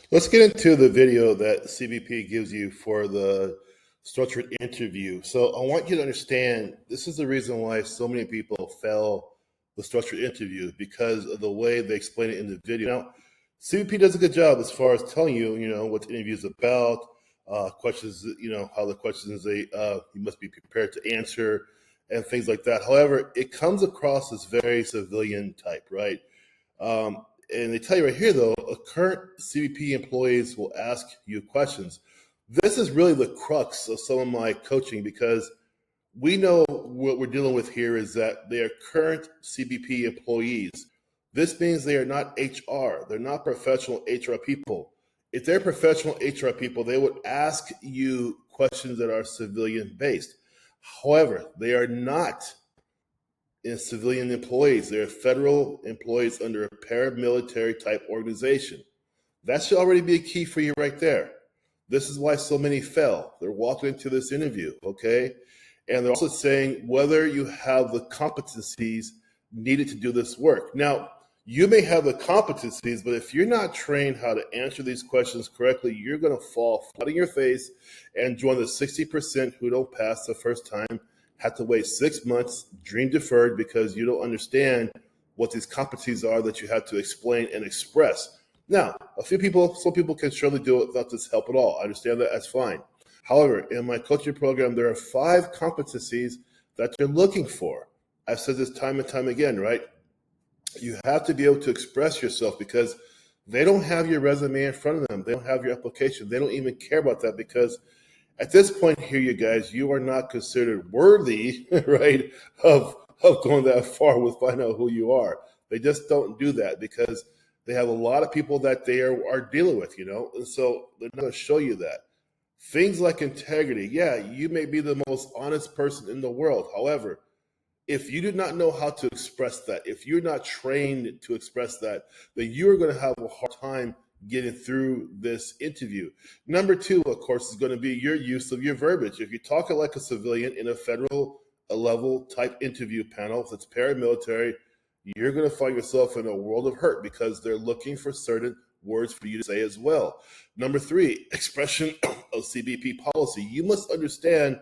Let's get into the video that CBP gives you for the structured interview. So I want you to understand this is the reason why so many people fail the structured interview because of the way they explain it in the video. Now, CBP does a good job as far as telling you, what the interview is about, questions, how the questions you must be prepared to answer, and things like that. However, it comes across as very civilian type, right? And they tell you right here, though, current CBP employees will ask you questions. This is really the crux of some of my coaching because we know what we're dealing with here is that they are current CBP employees. This means they are not HR. They're not professional HR people. If they're professional HR people, they would ask you questions that are civilian based. However, they are not in civilian employees. They're federal employees under a paramilitary type organization. That should already be a key for you right there. This is why so many fail. They're walking into this interview, okay? And they're also saying whether you have the competencies needed to do this work. Now, you may have the competencies, but if you're not trained how to answer these questions correctly, you're going to fall flat on your face and join the 60% who don't pass the first time, have to wait 6 months, dream deferred because you don't understand what these competencies are that you have to explain and express. Now, some people can surely do it without this help at all. I understand that. That's fine. However, in my coaching program, there are 5 competencies that you're looking for. I've said this time and time again, right? You have to be able to express yourself because they don't have your resume in front of them. They don't have your application. They don't even care about that because at this point here, you guys, you are not considered worthy, right, of going that far with finding out who you are. They just don't do that because they have a lot of people that they are dealing with, and so they're not going to show you that. Things like integrity, yeah, you may be the most honest person in the world. However, if you do not know how to express that, if you're not trained to express that, then you're going to have a hard time getting through this interview. Number 2, of course, is going to be your use of your verbiage. If you're talking like a civilian in a federal level type interview panel that's paramilitary, you're going to find yourself in a world of hurt because they're looking for certain words for you to say as well. Number 3, expression of CBP policy. You must understand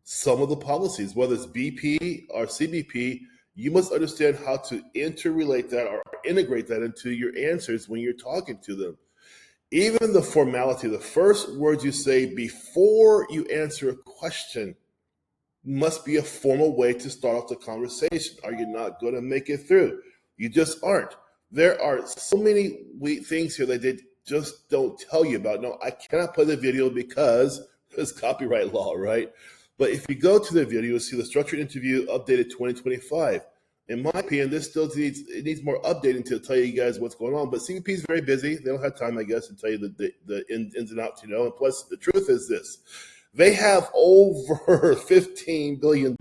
some of the policies, whether it's BP or CBP, you must understand how to interrelate that or integrate that into your answers when you're talking to them. Even the formality, the first words you say before you answer a question must be a formal way to start off the conversation. Are you not going to make it through? You just aren't. There are so many things here that they just don't tell you about. No, I cannot play the video because there's copyright law, right? But if you go to the video, you'll see the structured interview updated 2025. In my opinion, this still needs more updating to tell you guys what's going on. But CBP is very busy. They don't have time, I guess, to tell you the ins and outs, And plus, the truth is this. They have over $15 billion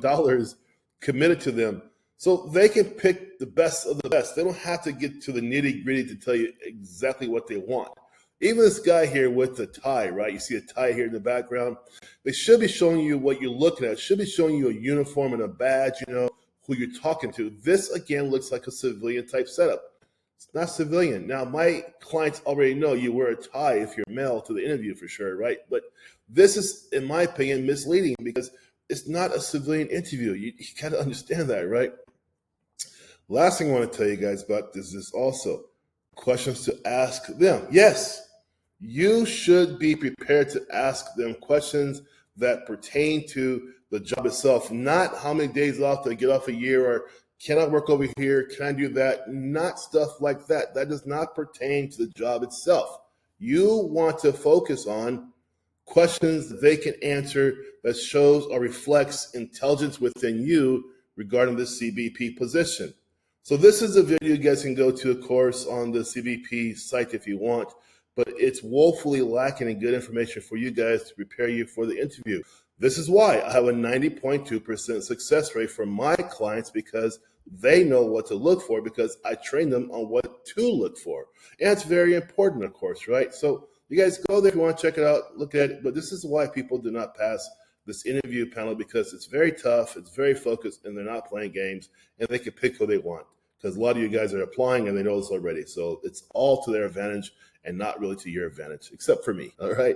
committed to them. So they can pick the best of the best. They don't have to get to the nitty gritty to tell you exactly what they want. Even this guy here with the tie, right? You see a tie here in the background. They should be showing you what you're looking at. Should be showing you a uniform and a badge, who you're talking to. This, again, looks like a civilian type setup. It's not civilian. Now, my clients already know you wear a tie if you're male to the interview for sure, right? But this is, in my opinion, misleading because it's not a civilian interview. You got to understand that, right? Last thing I want to tell you guys about this is also questions to ask them. Yes, you should be prepared to ask them questions that pertain to the job itself, not how many days off to get off a year or can I work over here, can I do that, not stuff like that. That does not pertain to the job itself. You want to focus on questions that they can answer that shows or reflects intelligence within you regarding the CBP position. So this is a video you guys can go to, of course, on the CBP site if you want, but it's woefully lacking in good information for you guys to prepare you for the interview. This is why I have a 90.2% success rate for my clients because they know what to look for because I train them on what to look for. And it's very important, of course, right? So you guys go there if you want to check it out, look at it. But this is why people do not pass this interview panel because it's very tough, it's very focused, and they're not playing games, and they can pick who they want. because a lot of you guys are applying and they know this already. So it's all to their advantage and not really to your advantage, except for me. All right.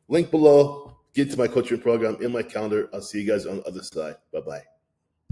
Link below. Get to my coaching program in my calendar. I'll see you guys on the other side. Bye-bye.